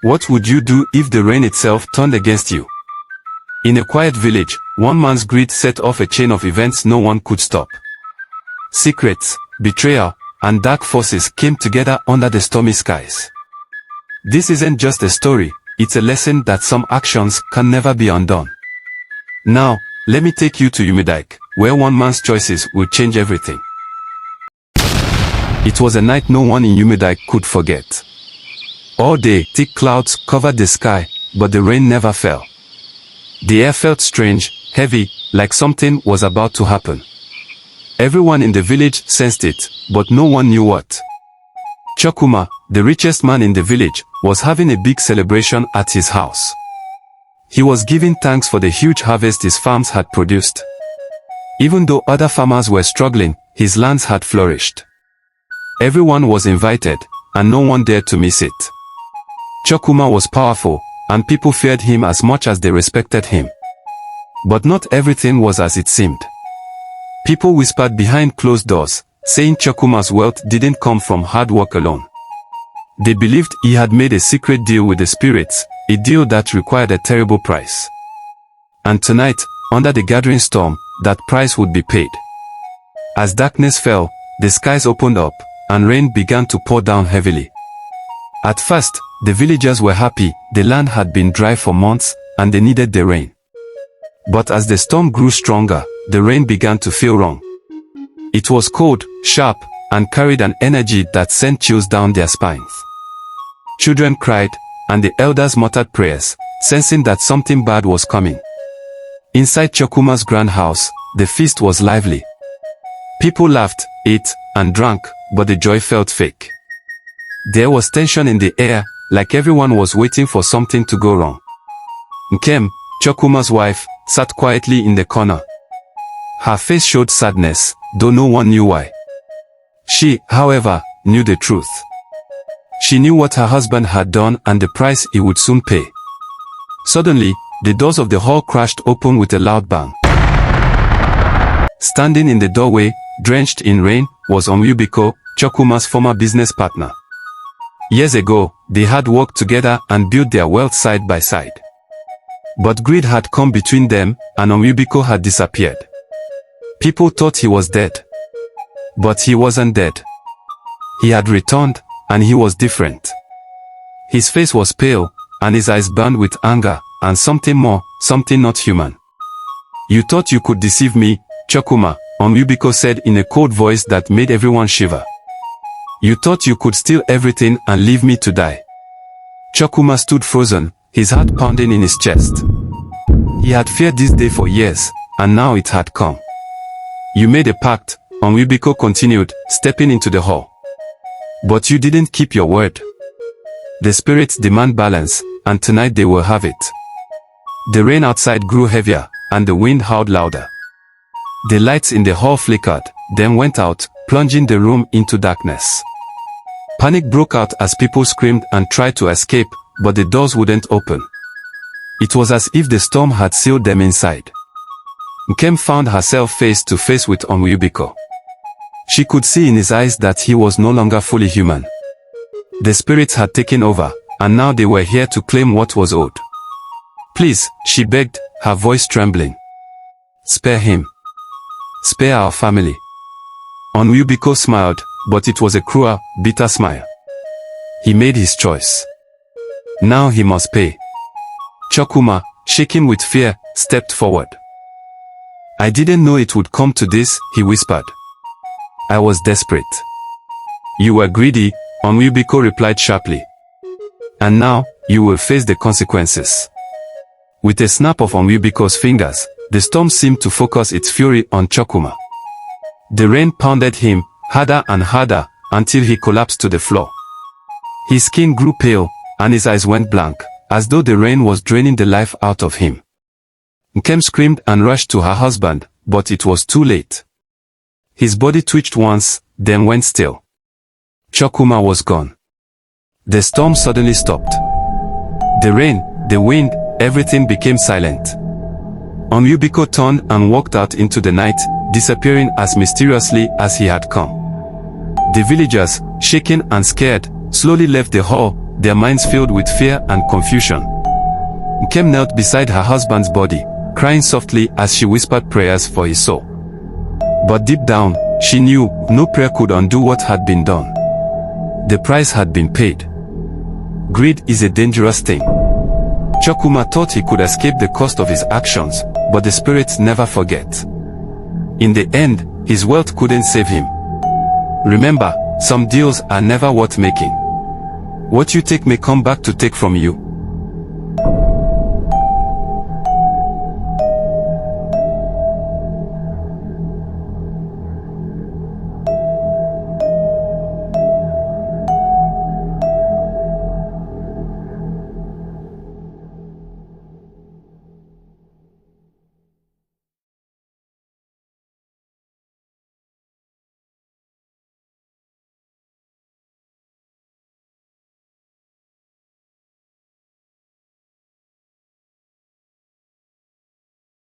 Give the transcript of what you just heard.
What would you do if the rain itself turned against you? In a quiet village, one man's greed set off a chain of events no one could stop. Secrets, betrayal, and dark forces came together under the stormy skies. This isn't just a story, it's a lesson that some actions can never be undone. Now, let me take you to Umidike, where one man's choices will change everything. It was a night no one in Umidike could forget. All day, thick clouds covered the sky, but the rain never fell. The air felt strange, heavy, like something was about to happen. Everyone in the village sensed it, but no one knew what. Chokuma, the richest man in the village, was having a big celebration at his house. He was giving thanks for the huge harvest his farms had produced. Even though other farmers were struggling, his lands had flourished. Everyone was invited, and no one dared to miss it. Chokuma was powerful, and people feared him as much as they respected him. But not everything was as it seemed. People whispered behind closed doors, saying Chokuma's wealth didn't come from hard work alone. They believed he had made a secret deal with the spirits, a deal that required a terrible price. And tonight, under the gathering storm, that price would be paid. As darkness fell, the skies opened up, and rain began to pour down heavily. At first, the villagers were happy, the land had been dry for months, and they needed the rain. But as the storm grew stronger, the rain began to feel wrong. It was cold, sharp, and carried an energy that sent chills down their spines. Children cried, and the elders muttered prayers, sensing that something bad was coming. Inside Chokuma's grand house, the feast was lively. People laughed, ate, and drank, but the joy felt fake. There was tension in the air, like everyone was waiting for something to go wrong. Nkem, Chokuma's wife, sat quietly in the corner. Her face showed sadness, though no one knew why. She, however, knew the truth. She knew what her husband had done and the price he would soon pay. Suddenly, the doors of the hall crashed open with a loud bang. Standing in the doorway, drenched in rain, was Onwubiko, Chokuma's former business partner. Years ago, they had worked together and built their wealth side by side. But greed had come between them, and Onwubiko had disappeared. People thought he was dead. But he wasn't dead. He had returned, and he was different. His face was pale, and his eyes burned with anger, and something more, something not human. "You thought you could deceive me, Chokuma," Onwubiko said in a cold voice that made everyone shiver. "You thought you could steal everything and leave me to die." Chokuma stood frozen, his heart pounding in his chest. He had feared this day for years, and now it had come. "You made a pact," Onwubiko continued, stepping into the hall. "But you didn't keep your word. The spirits demand balance, and tonight they will have it." The rain outside grew heavier, and the wind howled louder. The lights in the hall flickered, then went out, plunging the room into darkness. Panic broke out as people screamed and tried to escape, but the doors wouldn't open. It was as if the storm had sealed them inside. Nkem found herself face to face with Onwubiko. She could see in his eyes that he was no longer fully human. The spirits had taken over, and now they were here to claim what was owed. "Please," she begged, her voice trembling. "Spare him. Spare our family." Onwubiko smiled, but it was a cruel, bitter smile. He made his choice. Now he must pay. Chokuma, shaking with fear, stepped forward. "I didn't know it would come to this," he whispered. "I was desperate." "You were greedy," Onwubiko replied sharply. "And now, you will face the consequences." With a snap of Onwubiko's fingers, the storm seemed to focus its fury on Chokuma. The rain pounded him, harder and harder, until he collapsed to the floor. His skin grew pale, and his eyes went blank, as though the rain was draining the life out of him. Nkem screamed and rushed to her husband, but it was too late. His body twitched once, then went still. Chokuma was gone. The storm suddenly stopped. The rain, the wind, everything became silent. Onwubiko turned and walked out into the night, disappearing as mysteriously as he had come. The villagers, shaken and scared, slowly left the hall, their minds filled with fear and confusion. Nkem knelt beside her husband's body, crying softly as she whispered prayers for his soul. But deep down, she knew no prayer could undo what had been done. The price had been paid. Greed is a dangerous thing. Chukwuma thought he could escape the cost of his actions, but the spirits never forget. In the end, his wealth couldn't save him. Remember, some deals are never worth making. What you take may come back to take from you.